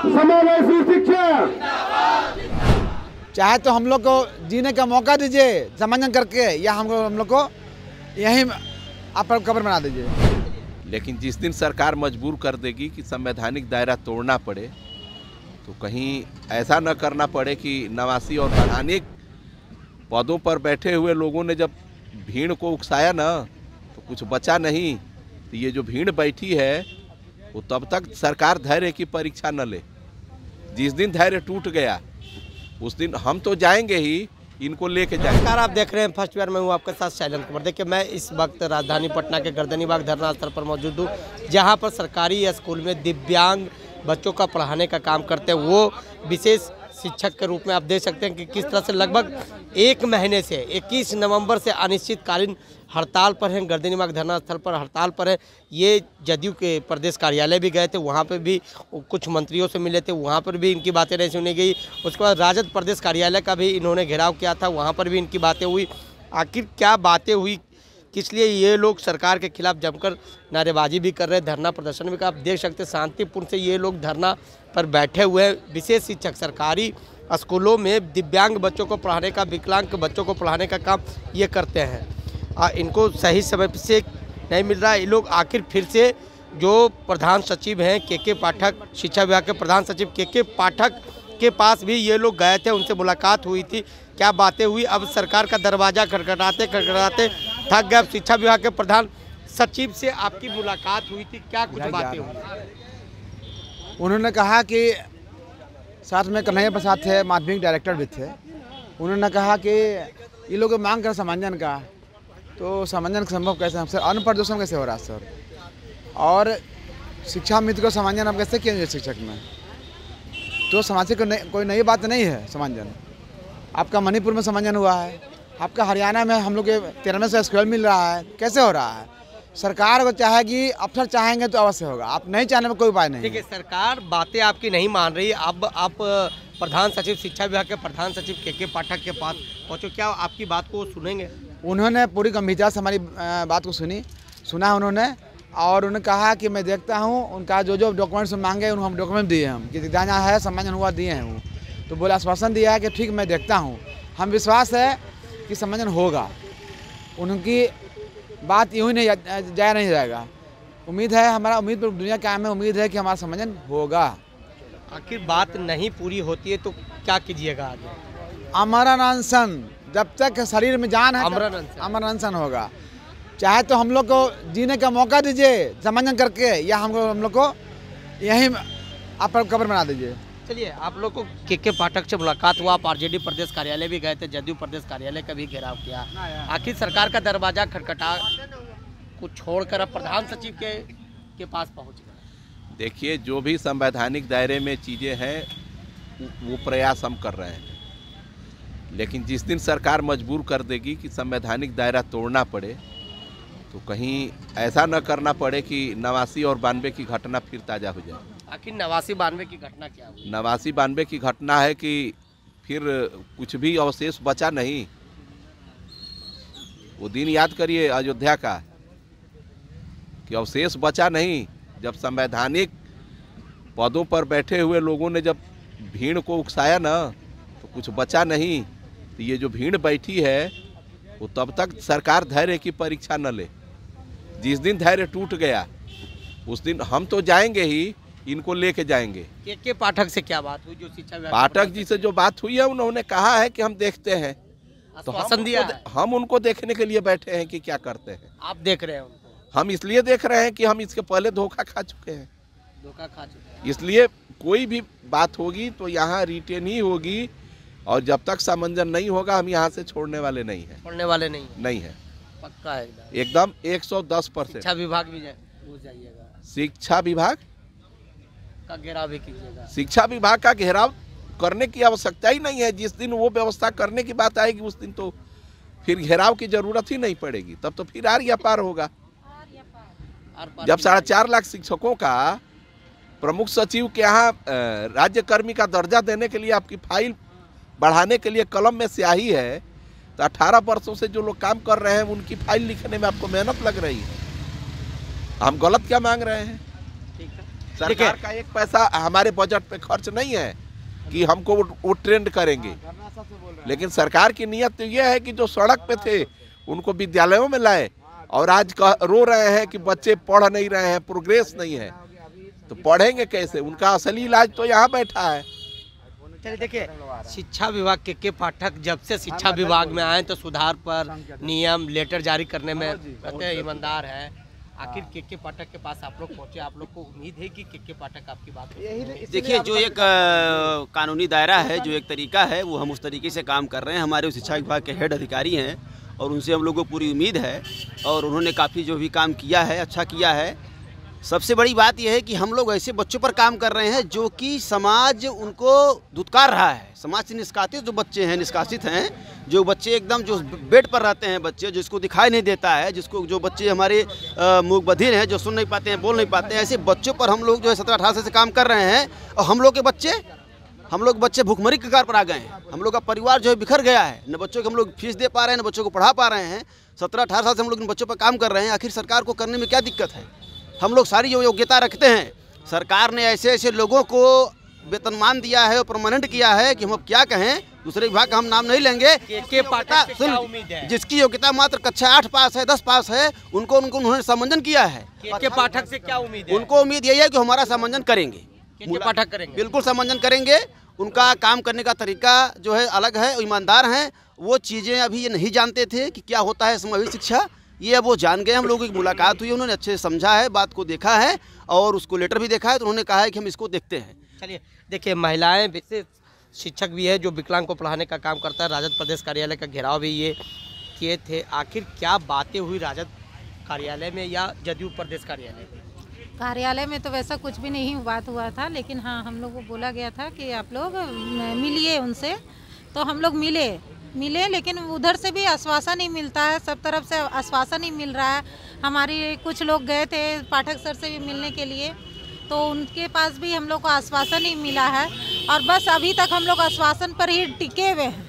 समावेशी शिक्षा। चाहे तो हम लोग को जीने का मौका दीजिए समंजन करके, या हम लोग को यहीं आप कब्र बना दीजिए। लेकिन जिस दिन सरकार मजबूर कर देगी कि संवैधानिक दायरा तोड़ना पड़े, तो कहीं ऐसा न करना पड़े कि नवासी और बढ़ाने पदों पर बैठे हुए लोगों ने जब भीड़ को उकसाया ना, तो कुछ बचा नहीं। तो ये जो भीड़ बैठी है वो तब तक सरकार धैर्य की परीक्षा न ले। जिस दिन धैर्य टूट गया उस दिन हम तो जाएंगे ही, इनको लेके जाएंगे। नमस्कार, आप देख रहे हैं फर्स्ट ईयर में हूँ आपके साथ शैलेंद्र कुमार। देखिए, मैं इस वक्त राजधानी पटना के गर्दनीबाग धरना स्थल पर मौजूद हूँ, जहाँ पर सरकारी स्कूल में दिव्यांग बच्चों का पढ़ाने का काम करते हैं वो विशेष शिक्षक के रूप में आप देख सकते हैं कि किस तरह से लगभग एक महीने से 21 नवंबर से अनिश्चितकालीन हड़ताल पर हैं। गर्दनीबाग धरना स्थल पर हड़ताल पर है। ये जदयू के प्रदेश कार्यालय भी गए थे, वहाँ पर भी कुछ मंत्रियों से मिले थे, वहाँ पर भी इनकी बातें नहीं सुनी गई। उसके बाद राजद प्रदेश कार्यालय का भी इन्होंने घेराव किया था, वहाँ पर भी इनकी बातें हुई। आखिर क्या बातें हुई, किस लिए ये लोग सरकार के खिलाफ जमकर नारेबाजी भी कर रहे हैं, धरना प्रदर्शन भी कर। आप देख सकते हैं शांतिपूर्ण से ये लोग धरना पर बैठे हुए हैं। विशेष शिक्षक सरकारी स्कूलों में दिव्यांग बच्चों को पढ़ाने का, विकलांग बच्चों को पढ़ाने का काम ये करते हैं। इनको सही समय से नहीं मिल रहा है। ये लोग आखिर फिर से जो प्रधान सचिव हैं के पाठक, शिक्षा विभाग के प्रधान सचिव के पाठक के पास भी ये लोग गए थे, उनसे मुलाकात हुई थी। क्या बातें हुई, अब सरकार का दरवाज़ा खटखटाते खटखटाते थक गए। शिक्षा विभाग के प्रधान सचिव से आपकी मुलाकात हुई थी, क्या कुछ बातें हुई? उन्होंने कहा कि साथ में कन्हैया प्रसाद थे, माध्यमिक डायरेक्टर भी थे। उन्होंने कहा कि ये लोग मांग कर समंजन का, तो समंजन संभव कैसे, सर अन्न प्रदूषण कैसे हो रहा है सर, और शिक्षा मित्र को समंजन हम कैसे किए शिक्षक में, तो समाज को कोई नई बात नहीं है समंजन। आपका मणिपुर में समंजन हुआ है, आपका हरियाणा में हम लोग के 93 स्कूल मिल रहा है, कैसे हो रहा है? सरकार को चाहेगी, अफसर चाहेंगे तो अवश्य होगा, आप नहीं चाहने में कोई उपाय नहीं। देखिए, सरकार बातें आपकी नहीं मान रही। अब आप प्रधान सचिव, शिक्षा विभाग के प्रधान सचिव के पाठक के पास पहुँचो, क्या आपकी बात को सुनेंगे? उन्होंने पूरी गंभीरता से हमारी बात को सुना उन्होंने, और उन्होंने कहा कि मैं देखता हूँ उनका जो डॉक्यूमेंट्स मांगे उनको हम डॉक्यूमेंट दिए, हम कि जहाँ है सम्मान हुआ दिए हैं वो, तो बोले आश्वासन दिया है कि ठीक मैं देखता हूँ। हम विश्वास है कि सम्मान होगा, उनकी बात यूँ ही नहीं जाया नहीं जाएगा। उम्मीद है, हमारा उम्मीद पर दुनिया कायम है, उम्मीद है कि हमारा सम्मान होगा। आखिर बात नहीं पूरी होती है तो क्या कीजिएगा आगे? अमरण अनशन, जब तक शरीर में जान है अमरण अनशन होगा। चाहे तो हम लोग को जीने का मौका दीजिए समंजन करके, या हम लोग को यहीं आप कब्र बना दीजिए। चलिए, आप लोग को के पाठक से मुलाकात हुआ, आप आरजेडी प्रदेश कार्यालय भी गए थे, जदयू प्रदेश कार्यालय का भी घेराव किया। आखिर सरकार का दरवाजा खटखटा को छोड़कर अब प्रधान सचिव के पास पहुंच गए। देखिए, जो भी संवैधानिक दायरे में चीज़ें हैं वो प्रयास हम कर रहे हैं, लेकिन जिस दिन सरकार मजबूर कर देगी कि संवैधानिक दायरा तोड़ना पड़े, तो कहीं ऐसा न करना पड़े कि 89 और 92 की घटना फिर ताज़ा हो जाए। आखिर 89-92 की घटना क्या हुई? 89-92 की घटना है कि फिर कुछ भी अवशेष बचा नहीं। वो दिन याद करिए अयोध्या का, कि अवशेष बचा नहीं। जब संवैधानिक पदों पर बैठे हुए लोगों ने जब भीड़ को उकसाया ना, तो कुछ बचा नहीं। तो ये जो भीड़ बैठी है वो तब तक सरकार धैर्य की परीक्षा न ले। जिस दिन धैर्य टूट गया उस दिन हम तो जाएंगे ही, इनको लेके जाएंगे। के पाठक से क्या बात हुई, जो शिक्षा विभाग पाठक जी से जो बात हुई है, उन्होंने कहा है कि हम देखते हैं, तो हम उनको देखने के लिए बैठे हैं कि क्या करते हैं। आप देख रहे हैं उनको? हम इसलिए देख रहे हैं कि हम इसके पहले धोखा खा चुके हैं, इसलिए कोई भी बात होगी तो यहाँ रिटेन ही होगी, और जब तक सामंजन नहीं होगा हम यहाँ से छोड़ने वाले नहीं हैं। नहीं है, पक्का है एकदम 110%। शिक्षा विभाग भी जाइएगा, शिक्षा विभाग का घेराव भी कीजिएगा। शिक्षा विभाग का घेराव करने की आवश्यकता ही नहीं है। जिस दिन वो व्यवस्था करने की बात आएगी उस दिन तो फिर घेराव की जरूरत ही नहीं पड़ेगी, तब तो फिर आर या पार होगा। जब 4.5 लाख शिक्षकों का प्रमुख सचिव के यहाँ राज्य कर्मी का दर्जा देने के लिए आपकी फाइल बढ़ाने के लिए कलम में स्याही है, तो 18 वर्षों से जो लोग काम कर रहे हैं उनकी फाइल लिखने में आपको मेहनत लग रही है। हम गलत क्या मांग रहे हैं? ठीक है, सरकार का एक पैसा हमारे बजट पे खर्च नहीं है कि हमको वो ट्रेंड करेंगे, लेकिन सरकार की नीयत तो ये है कि जो सड़क पे थे उनको विद्यालयों में लाए, और आज रो रहे हैं कि बच्चे पढ़ नहीं रहे हैं, प्रोग्रेस नहीं है, तो पढ़ेंगे कैसे? उनका असली इलाज तो यहाँ बैठा है। चलिए देखिए, शिक्षा विभाग के पाठक जब से शिक्षा विभाग में आए तो सुधार पर नियम लेटर जारी करने में कहते हैं ईमानदार है। आखिर के पाठक के पास आप लोग पहुंचे, आप लोग को उम्मीद है कि के पाठक आपकी बात देखिए, जो एक कानूनी दायरा है, जो एक तरीका है, वो हम उस तरीके से काम कर रहे हैं। हमारे शिक्षा विभाग के हेड अधिकारी हैं और उनसे हम लोगों को पूरी उम्मीद है, और उन्होंने काफ़ी जो भी काम किया है अच्छा किया है। सबसे बड़ी बात यह है कि हम लोग ऐसे बच्चों पर काम कर रहे हैं जो कि समाज उनको धुतकार रहा है। समाज से निष्कासित जो बच्चे हैं, निष्कासित हैं, जो बच्चे एकदम जो बेड पर रहते हैं, बच्चे जिसको दिखाई नहीं देता है, जिसको जो बच्चे हमारे मूक बधिर हैं, जो सुन नहीं पाते हैं, बोल नहीं पाते हैं, ऐसे बच्चों पर हम लोग जो है 17-18 से काम कर रहे हैं। और हम लोग बच्चे भूखमरी के कगार पर आ गए हैं। हम लोग का परिवार जो है बिखर गया है, न बच्चों को हम लोग फीस दे पा रहे हैं, न बच्चों को पढ़ा पा रहे हैं। 17-18 साल से हम लोग इन बच्चों पर काम कर रहे हैं। आखिर सरकार को करने में क्या दिक्कत है? हम लोग सारी जो योग्यता रखते हैं। सरकार ने ऐसे ऐसे लोगों को वेतनमान दिया है और परमानेंट किया है कि हम अब क्या कहें। दूसरे विभाग का हम नाम नहीं लेंगे। के पाठक से क्या उम्मीद है? जिसकी योग्यता मात्र कक्षा 8 पास है, 10 पास है, उनको उन्होंने सम्मानन किया है। के पाठक से क्या उम्मीद है? उनको उम्मीद यही है कि हमारा सम्मानन करेंगे, के पाठक करेंगे, बिल्कुल सम्मानन करेंगे। उनका काम करने का तरीका जो है अलग है, ईमानदार हैं। वो चीज़ें अभी ये नहीं जानते थे कि क्या होता है समावेशी शिक्षा, ये अब वो जान गए। हम लोगों की मुलाकात हुई, उन्होंने अच्छे से समझा है, बात को देखा है और उसको लेटर भी देखा है, तो उन्होंने कहा है कि हम इसको देखते हैं। चलिए देखिए, महिलाएं विशेष शिक्षक भी है जो विकलांग को पढ़ाने का काम करता है। राजद प्रदेश कार्यालय का घेराव भी ये किए थे। आखिर क्या बातें हुई राजद कार्यालय में या जदयू प्रदेश कार्यालय में? कार्यालय में तो वैसा कुछ भी नहीं बात हुआ था, लेकिन हाँ, हम लोग को बोला गया था कि आप लोग मिलिए उनसे। तो हम लोग मिले, लेकिन उधर से भी आश्वासन नहीं मिलता है, सब तरफ से आश्वासन नहीं मिल रहा है। हमारी कुछ लोग गए थे पाठक सर से भी मिलने के लिए, तो उनके पास भी हम लोग को आश्वासन नहीं मिला है, और बस अभी तक हम लोग आश्वासन पर ही टिके हुए हैं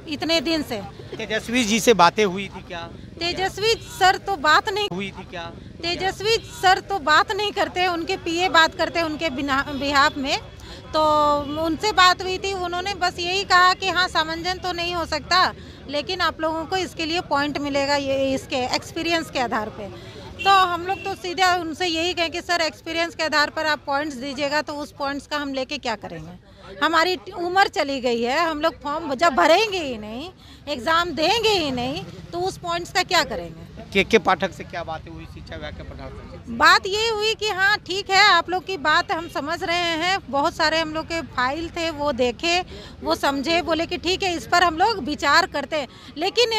इतने दिन से। तेजस्वी जी से बातें हुई थी क्या? तेजस्वी सर तो बात नहीं हुई थी क्या? तेजस्वी सर तो बात नहीं करते, उनके पीए बात करते उनके बिहाफ में। तो उनसे बात हुई थी, उन्होंने बस यही कहा कि हाँ, सामंजन तो नहीं हो सकता, लेकिन आप लोगों को इसके लिए पॉइंट मिलेगा ये इसके एक्सपीरियंस के आधार पे। तो हम लोग तो सीधे उनसे यही कहें कि सर, एक्सपीरियंस के आधार पर आप पॉइंट्स दीजिएगा, तो उस पॉइंट्स का हम लेके क्या करेंगे? हमारी उम्र चली गई है, हम लोग फॉर्म जब भरेंगे ही नहीं, एग्ज़ाम देंगे ही नहीं, तो उस पॉइंट्स का क्या करेंगे? के पाठक से क्या बातें हुई शिक्षा विभाग के प्रधान सचिव? बात ये हुई कि हाँ ठीक है, आप लोग की बात हम समझ रहे हैं, बहुत सारे हम लोग के फाइल थे वो देखे, वो समझे, बोले कि ठीक है इस पर हम लोग विचार करते हैं। लेकिन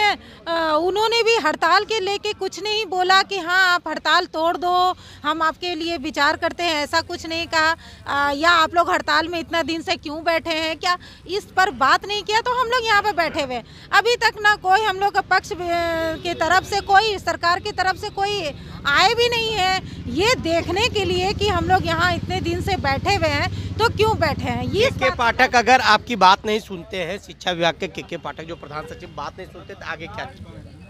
उन्होंने भी हड़ताल के लेके कुछ नहीं बोला कि हाँ आप हड़ताल तोड़ दो, हम आपके लिए विचार करते हैं, ऐसा कुछ नहीं कहा। या आप लोग हड़ताल में इतना दिन से क्यों बैठे हैं, क्या इस पर बात नहीं किया, तो हम लोग यहाँ पर बैठे हुए। अभी तक ना कोई हम लोग का पक्ष की तरफ से, कोई सरकार की तरफ से कोई आए भी नहीं है ये देखने के लिए कि हम लोग यहाँ इतने दिन से बैठे हुए हैं, तो क्यों बैठे हैं। ये के पाठक अगर आपकी बात नहीं सुनते हैं, शिक्षा विभाग के पाठक जो प्रधान सचिव बात नहीं सुनते, तो आगे क्या?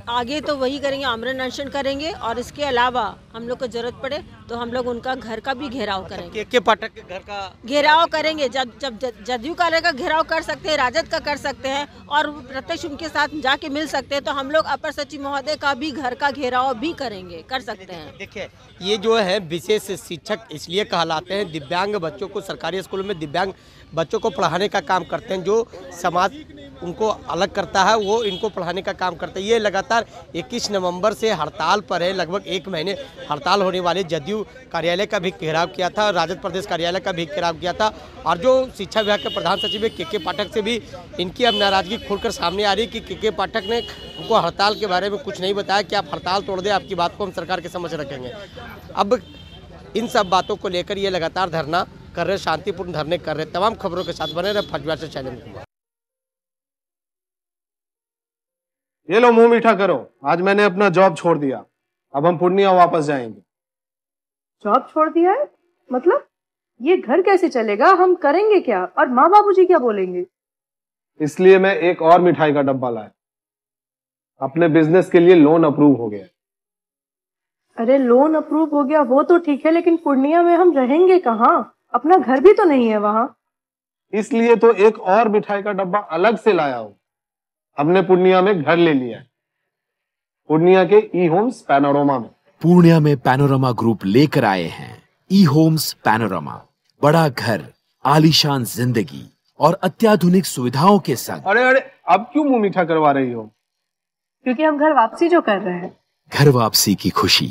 आगे तो वही करेंगे, आमरण अनशन करेंगे, और इसके अलावा हम लोग को जरूरत पड़े तो हम लोग उनका घर का भी घेराव करेंगे। के पाठक के घर का घेराव करेंगे। जब जदयू कार्यालय का घेराव कर सकते हैं, राजद का कर सकते हैं, और प्रत्यक्ष उनके साथ जाके मिल सकते हैं, तो हम लोग अपर सचिव महोदय का भी घर का घेराव भी करेंगे, कर सकते हैं। देखिए, ये जो है विशेष शिक्षक इसलिए कहलाते हैं, दिव्यांग बच्चों को सरकारी स्कूल में दिव्यांग बच्चों को पढ़ाने का काम करते हैं। जो समाज उनको अलग करता है वो इनको पढ़ाने का काम करते हैं। ये लगातार 21 नवंबर से हड़ताल पर है, लगभग 1 महीने हड़ताल होने वाले। जदयू कार्यालय का भी घेराव किया था, राजद प्रदेश कार्यालय का भी घेराव किया था, और जो शिक्षा विभाग के प्रधान सचिव है के पाठक से भी इनकी अब नाराजगी खुलकर सामने आ रही है कि के पाठक ने उनको हड़ताल के बारे में कुछ नहीं बताया कि आप हड़ताल तोड़ दें, आपकी बात को हम सरकार के समझ रखेंगे। अब इन सब बातों को लेकर ये लगातार धरना कर रहे, शांतिपूर्ण धरने कर रहे। तमाम खबरों के साथ बने रहे फजवार से चैनल को। ये लो मुंह मीठा करो, आज मैंने अपना जॉब छोड़ दिया, अब हम पूर्णिया वापस जाएंगे। जॉब छोड़ दिया है? मतलब ये घर कैसे चलेगा, हम करेंगे क्या, और माँ बाबूजी क्या बोलेंगे? इसलिए मैं एक और मिठाई का डब्बा लाया, अपने बिजनेस के लिए लोन अप्रूव हो गया। अरे लोन अप्रूव हो गया वो तो ठीक है, लेकिन पूर्णिया में हम रहेंगे कहाँ? अपना घर भी तो नहीं है वहाँ। इसलिए तो एक और मिठाई का डब्बा अलग से लाया हूँ। हमने पूर्णिया में घर ले लिया है, पूर्णिया के ई होम्स पैनोरमा में। पूर्णिया में पैनोरमा ग्रुप लेकर आए हैं ई होम्स पैनोरमा, बड़ा घर, आलीशान जिंदगी और अत्याधुनिक सुविधाओं के संग। अरे अरे अब क्यों मुंह मीठा करवा रही हो? क्योंकि हम घर वापसी जो कर रहे हैं। घर वापसी की खुशी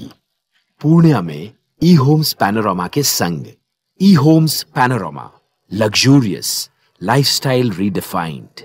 पूर्णिया में ई होम्स पैनोरमा के संग। ई Homes Panorama, luxurious lifestyle redefined.